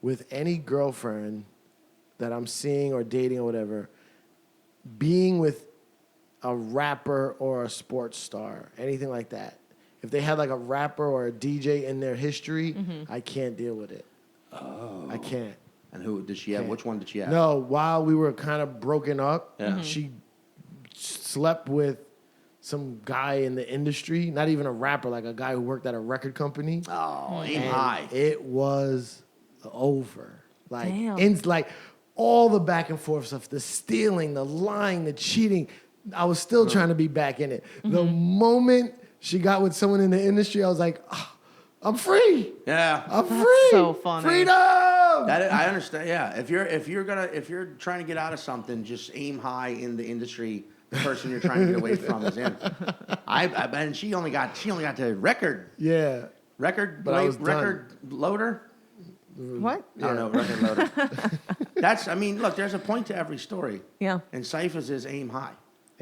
with any girlfriend that I'm seeing or dating or whatever being with a rapper or a sports star, anything like that. If they had like a rapper or a DJ in their history, I can't deal with it. Oh. I can't. And who did she have? Which one did she have? No, while we were kind of broken up, she slept with some guy in the industry, not even a rapper, like a guy who worked at a record company. Oh, aim And high. it was over. Like, Damn. like all the back and forth stuff, the stealing, the lying, the cheating. I was still trying to be back in it. The moment she got with someone in the industry, I was like, I'm free. Yeah. I'm free. so funny. Freedom. I understand. Yeah. If you're trying to get out of something, just aim high in the industry. The person you're trying to get away from is in. And she only got to record But I was record loader. What? I don't know, record loader. Look, there's a point to every story. Yeah. And Cipha's is aim high.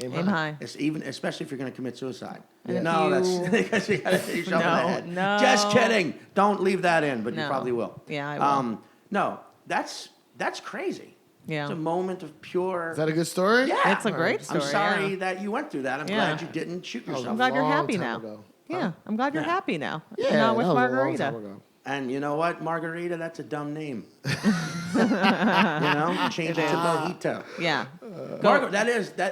Aim high. Especially if you're going to commit suicide. And No, if that's because you got to shoot yourself in the head. No. Just kidding. Don't leave that in, but you No. probably will. Yeah, I will. No, that's crazy. Yeah. It's a moment of pure. Is that a good story? Yeah. It's a great story. I'm sorry yeah. that you went through that. I'm Yeah. glad you didn't shoot That was yourself. I'm glad you're long happy time now. ago. Yeah, I'm glad you're Yeah. happy now. Yeah, Not with that was a long Margarita. time ago. And you know what, Margarita? That's a dumb name. Change it to Mojito. Yeah.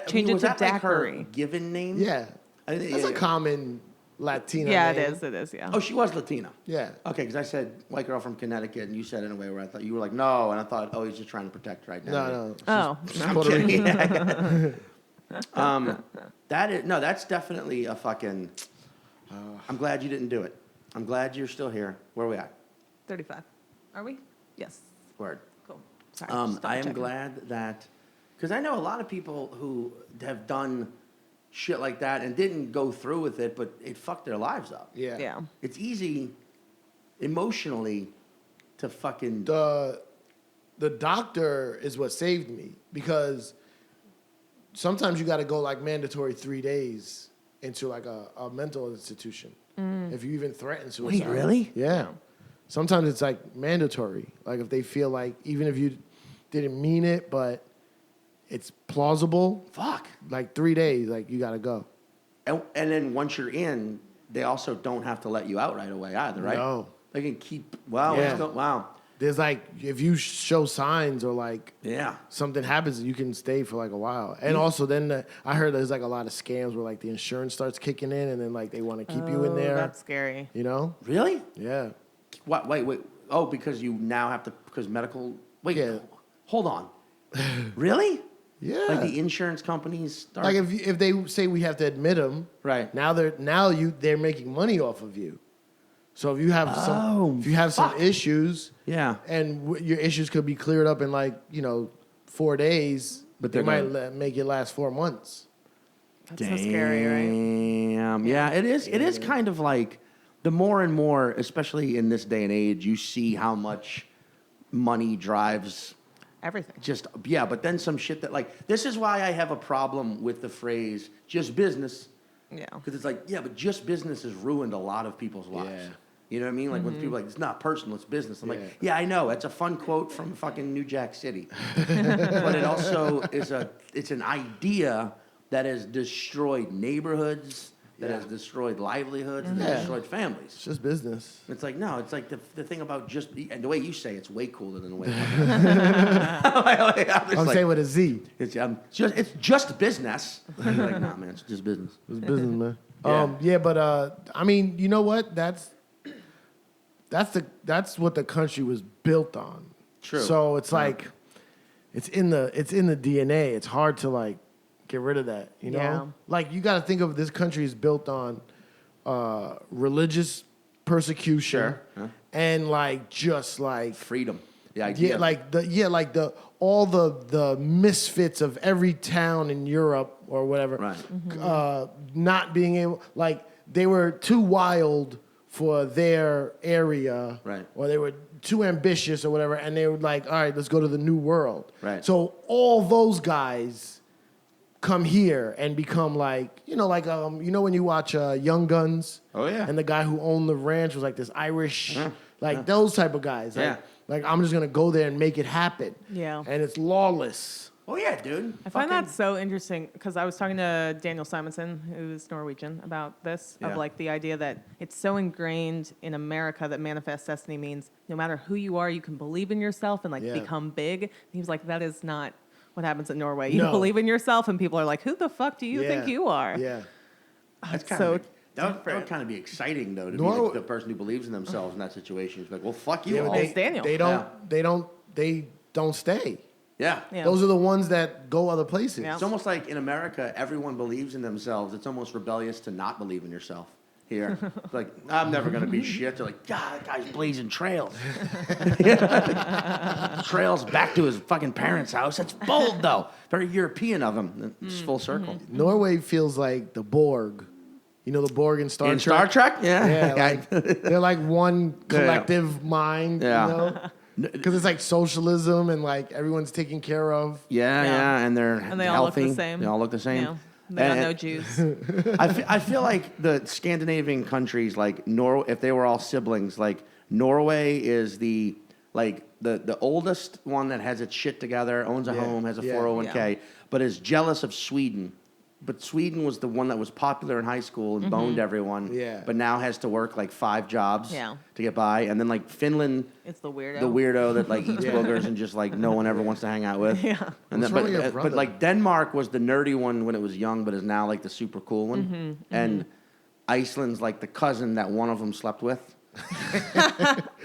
Change it to that like her daiquiri. given name? Yeah. I think- That's yeah, a yeah. common Latina Yeah, name. it is, yeah. Oh, she was Latina. Yeah. Okay, because I said white girl from Connecticut, and you said it in a way where I thought you were like, no, and I thought, oh, he's just trying to protect right now. No. Oh. I'm Puerto kidding. That's definitely a fucking. I'm glad you didn't do it. I'm glad you're still here. Where are we at? 35. Are we? Yes. Word. Cool. Sorry. just I am double-checking. glad that, because I know a lot of people who have done shit like that and didn't go through with it, but it fucked their lives up. Yeah. Yeah. It's easy emotionally to fucking. The doctor is what saved me because sometimes you got to go like mandatory 3 days into like a mental institution if you even threaten suicide. Wait, really? Yeah. Sometimes it's like mandatory. Like if they feel like even if you didn't mean it, but it's plausible. Fuck. Like 3 days, like you got to go. And then once you're in, they also don't have to let you out right away either, right? No. They can keep. Wow. Yeah. Wow. There's like if you show signs or like Yeah. something happens, you can stay for like a while. And also then I heard there's like a lot of scams where like the insurance starts kicking in and then like they want to keep you in Oh, there. That's scary. You know? Really? Yeah. What? Wait. Oh, because you now have to because medical. Wait. Yeah. Hold on. Really? Yeah. Like the insurance companies start. Like if they say we have to admit them, Right. Now they're making money off of you. So if you have some issues, Yeah. and your issues could be cleared up in 4 days, But they they're might make it last 4 months. That's so scary, right? Damn. Yeah. It is. It is kind of like the more and more, especially in this day and age, you see how much money drives Everything. but then some shit that like, this is why I have a problem with the phrase just business. Yeah. Because it's like, yeah, but just business has ruined a lot of people's lives. Yeah. You know what I mean? Like when people are like, it's not personal, it's business. I'm Yeah. like, yeah, I know. It's a fun quote from fucking New Jack City. But it also is it's an idea that has destroyed neighborhoods, that has destroyed livelihoods, that has destroyed families. It's just business. It's like, no, it's like the thing about just, and the way you say it's way cooler than the way I'm saying with a Z. it's just business. And you're like, nah, man, it's just business. It's business, man. Yeah. But I mean, you know what? That's what the country was built on. True. So it's like it's in the DNA. It's hard to like get rid of that, you know? Yeah. Like you got to think of this country is built on religious persecution Sure. Huh? and like just like Freedom. The idea. all the misfits of every town in Europe or whatever, Right. not being able, like they were too wild for their area, Right. or they were too ambitious or whatever, and they were like, all right, let's go to the new world. Right. So all those guys come here and become like, you know when you watch Young Guns? Oh, yeah. And the guy who owned the ranch was like this Irish, those type of guys. Like, Yeah. like I'm just gonna go there and make it happen. Yeah. And it's lawless. Oh, yeah, dude. I find that so interesting because I was talking to Daniel Simonson, who's Norwegian, about this, Yeah. of like the idea that it's so ingrained in America that manifest destiny means no matter who you are, you can believe in yourself and like Yeah. become big. And he was like, that is not what happens in Norway. You No. believe in yourself and people are like, who the fuck do you think you are? Yeah. That's It's kind so of that would different. kind of be exciting though to Nor- be the person who believes in themselves in that situation. It's like, well, fuck you Yeah, all. but It's Daniel. they don't stay. Yeah. Yeah. Those are the ones that go other places. Yeah. It's almost like in America, everyone believes in themselves. It's almost rebellious to not believe in yourself. Here, it's like, I'm never gonna be shit. They're like, God, that guy's blazing trails. Trails back to his fucking parents' house. That's bold though. Very European of him. It's full circle. Norway feels like the Borg. You know the Borg in Star In Trek? Star Trek, yeah. Yeah, like, they're like one collective mind, Yeah. you know? Because it's like socialism and like everyone's taken care of. Yeah, and they're And they all look healthy. the same. They all look the same. Yeah. They got And- no Jews. I feel like the Scandinavian countries, like if they were all siblings, like Norway is the oldest one that has its shit together, owns a Yeah, home, has a yeah. 401k, but is jealous of Sweden. But Sweden was the one that was popular in high school and boned everyone. Yeah. But now has to work like 5 jobs Yeah. to get by, and then like Finland. It's the weirdo. The weirdo that like eats boogers and just like no one ever wants to hang out with. Yeah. And What's then, wrong with your but brother? like Denmark was the nerdy one when it was young, but is now like the super cool one. And Iceland's like the cousin that one of them slept with.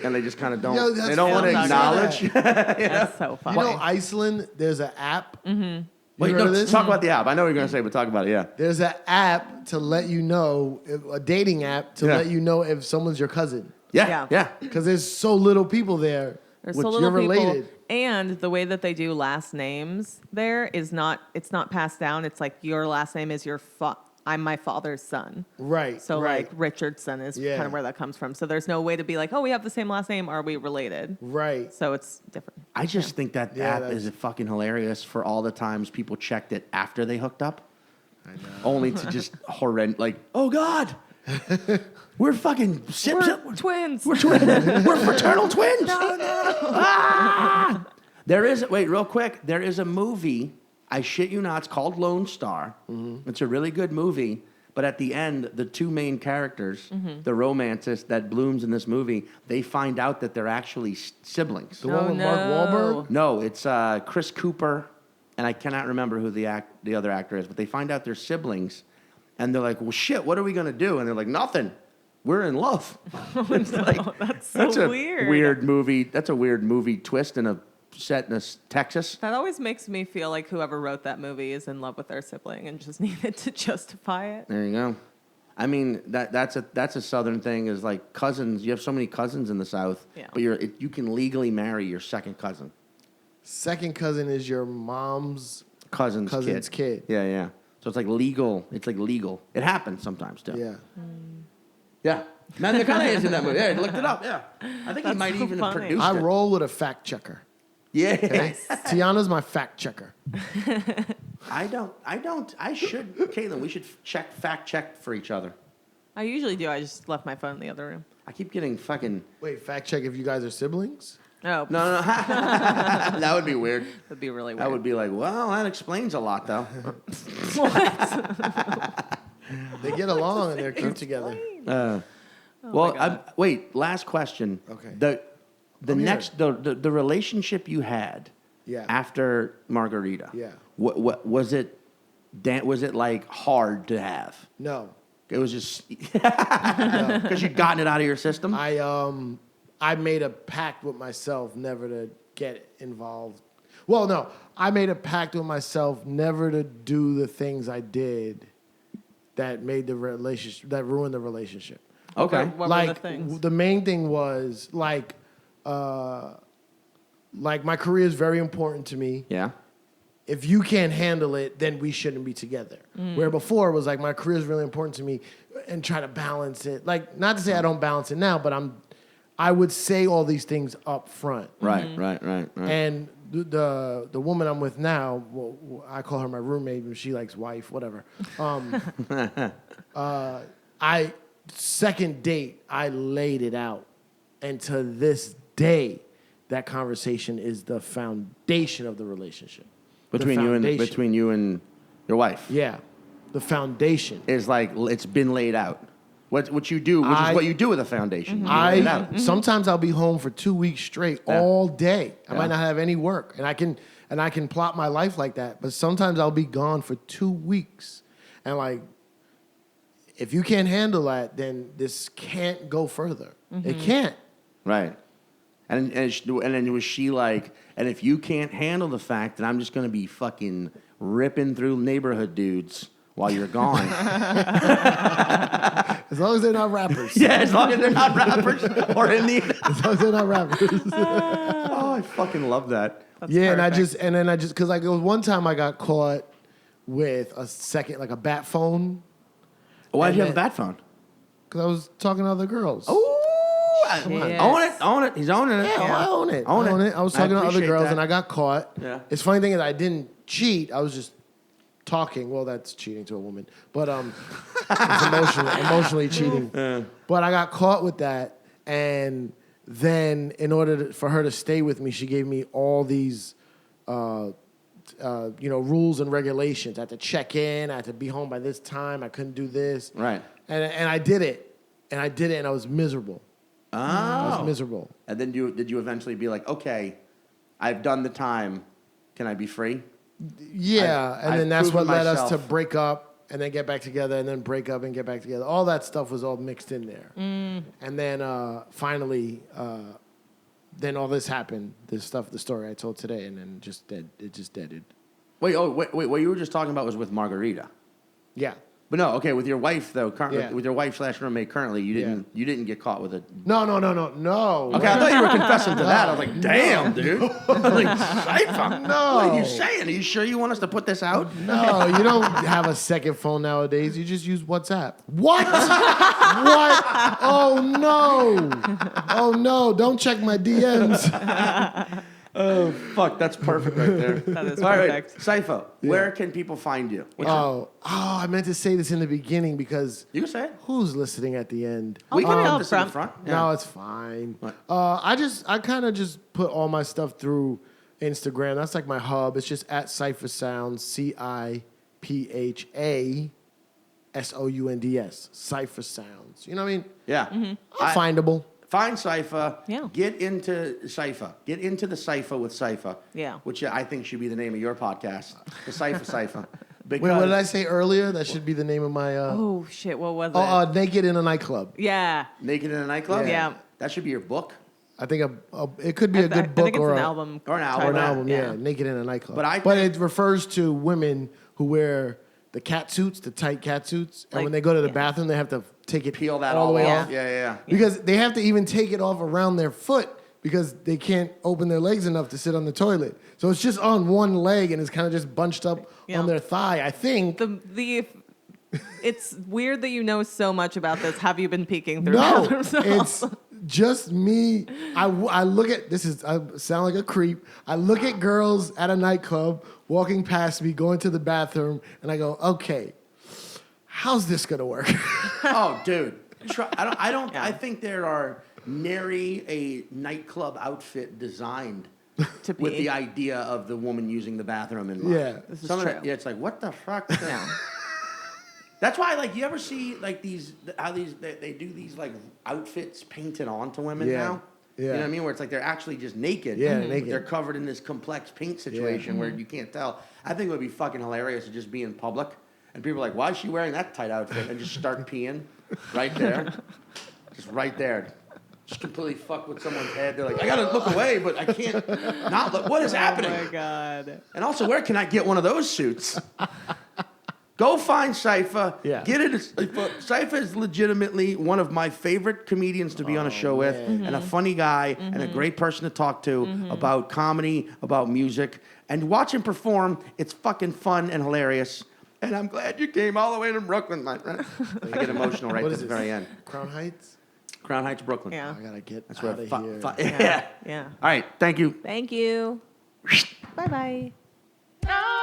And they just kind of don't. Yo, that's They don't want to funny. acknowledge. That's so You funny. know, Iceland, there's an app. You Wait, heard no, of this? talk about the app. I know what you're gonna say, but talk about it. Yeah. There's an app to let you know, a dating app to Yeah. let you know if someone's your cousin. Yeah. Yeah. Yeah. Because there's so little people there. There's which so little you're people, related. and the way that they do last names there is not. It's not passed down. It's like your last name is I'm my father's son. Right. So right, like Richardson is Yeah. kind of where that comes from. So there's no way to be like, oh, we have the same last name. Are we related? Right. So it's different. I just think that Yeah, app that's- is fucking hilarious for all the times people checked it after they hooked up. I know. Only to just like, oh God, we're fucking We're twins. We're twins. We're fraternal twins. No. Ah! Wait, real quick. There is a movie, I shit you not, it's called Lone Star. It's a really good movie. But at the end, the two main characters, the romances that blooms in this movie, they find out that they're actually siblings. The one with Mark Wahlberg? No, it's Chris Cooper, and I cannot remember who the other actor is, but they find out they're siblings, and they're like, well, shit, what are we going to do? And they're like, nothing. We're in love. It's like, that's so a weird. weird movie. That's a weird movie twist set in Texas. That always makes me feel like whoever wrote that movie is in love with their sibling and just needed to justify it. There you go. I mean, that's a Southern thing. Is like cousins. You have so many cousins in the South, Yeah. but you can legally marry your second cousin. Second cousin is your mom's Cousin's kid. Yeah. So it's like legal. It's like legal. It happens sometimes too. Yeah. Yeah. Matthew McConaughey's in that movie. Yeah, I looked it up. Yeah, I think he might so even have funny. produced I it. roll with a fact checker. Yeah. Tiana's my fact checker. I should, Caitlin, we should fact check for each other. I usually do. I just left my phone in the other room. I keep getting fucking. Wait, fact check if you guys are siblings? Oh, No. That would be weird. that'd be really weird. That would be like, well, that explains a lot, though. They get along and they're cute together. Wait. Last question. Okay. The next the relationship you had. Yeah. After Margarita. Yeah. What was it? Was it like hard to have? No. It was just because you'd gotten it out of your system. I made a pact with myself never to get involved. Well, no, I made a pact with myself never to do the things I did that made the relationship that ruined the relationship. Okay. What like were the things? the main thing was like my career is very important to me. Yeah. If you can't handle it, then we shouldn't be together. Where before it was like my career is really important to me and try to balance it. Like, not to say I don't balance it now, but I would say all these things up front. Right. And the woman I'm with now, well, I call her my roommate, and she likes wife, whatever. Second date, I laid it out. And to this day, that conversation is the foundation of the relationship. Between you and your wife. Yeah, the foundation. Is like it's been laid out. What you do, which is what you do with a foundation. You lay it out. Sometimes I'll be home for 2 weeks straight, all day. I might not have any work, and I can plot my life like that. But sometimes I'll be gone for 2 weeks, and like, if you can't handle that, then this can't go further. It can't. Right. And then was she like, and if you can't handle the fact that I'm just going to be fucking ripping through neighborhood dudes while you're gone. As long as they're not rappers. Yeah, as long as they're not rappers or in the. As long as they're not rappers. Oh, I fucking love that. That's yeah, perfect. and then I just, because like, it was one time I got caught with a bat phone. Why'd And you have a then- bat phone? Because I was talking to other girls. Ooh, Yes. own it. He's owning it. Yeah, I own it. Own it. I was talking to other appreciate girls that. and I got caught. Yeah. It's funny thing is I didn't cheat. I was just talking. Well, that's cheating to a woman. But it's emotionally cheating. But I got caught with that. And then in order for her to stay with me, she gave me all these rules and regulations. I had to check in. I had to be home by this time. I couldn't do this. Right. And I did it. And I was miserable. Oh. I was miserable. And then did you eventually be like, okay, I've done the time. Can I be free? Yeah, and then I've that's what proven led us to myself. break up and then get back together and then break up and get back together. All that stuff was all mixed in there. And then finally, then all this happened. The story I told today, and then it just deaded. Wait. What you were just talking about was with Margarita. Yeah. But no, okay, with your wife though, Yeah. with your wife / roommate currently, you didn't get caught with a. No. Okay, I thought you were confessing to that. I was like, damn, dude. I was like, Cipha. No. What are you saying? Are you sure you want us to put this out? No, you don't have a second phone nowadays. You just use WhatsApp. What? What? Oh no! Don't check my DMs. Oh, fuck, that's perfect right there. That is All right, perfect. Cipha, where can people find you? I meant to say this in the beginning because You can say it. who's listening at the end? We can put it put up this in the front. front. No, it's fine. What? I kind of just put all my stuff through Instagram. That's like my hub. It's just at Cipha Sounds, Cipha Sounds, Cipha Sounds. You know what I mean? Yeah. Findable. Find Cipha. Yeah. Get into Cipha. Get into the Cipha with Cipha. Yeah. Which I think should be the name of your podcast. The Cipha. Wait, what did I say earlier? That should be the name of my. Oh shit! What was it? Naked in a Nightclub. Yeah. Naked in a Nightclub? Yeah. That should be your book. I think it could be a good I book think it's or an a album. Or an album. or an title. album. Yeah, Naked in a Nightclub. But it refers to women who wear the cat suits, the tight cat suits, and Like- when they go to the yeah. bathroom, they have to take it Peel that all the way off. off. Yeah. Because they have to even take it off around their foot because they can't open their legs enough to sit on the toilet. So it's just on one leg and it's kind of just bunched up Yeah. on their thigh, I think. The It's weird that you know so much about this. Have you been peeking through No, bathroom stalls? it's just me. I look at this is I sound like a creep. I look at girls at a nightclub walking past me, going to the bathroom, and I go, okay, how's this gonna work? Oh, dude. I don't. Yeah. I think there are nary a nightclub outfit designed To with pee. the idea of the woman using the bathroom in mind. Yeah. This is Some of true. that, yeah, it's like, what the fuck? Yeah. That's why, like, you ever see like they do these like outfits painted onto women Yeah. now? You know Yeah. what I mean? Where it's like they're actually just naked. Yeah, but naked. They're covered in this complex paint situation where you can't tell. I think it would be fucking hilarious to just be in public and people are like, why is she wearing that tight outfit? And just start peeing right there. Just right there. Just completely fuck with someone's head. They're like, I gotta look away, but I can't not look. What is happening? Oh my god. And also, where can I get one of those suits? Go find Cipha. Yeah. Get it. Cipha is legitimately one of my favorite comedians to be on a show with, and a funny guy, and a great person to talk to about comedy, about music, and watch him perform. It's fucking fun and hilarious. And I'm glad you came all the way to Brooklyn, my friend. I get emotional right What at is the this? very end. Crown Heights? Crown Heights, Brooklyn. Yeah. I gotta get That's where. out of here. Yeah. Yeah. All right. Thank you. Thank you. Bye bye.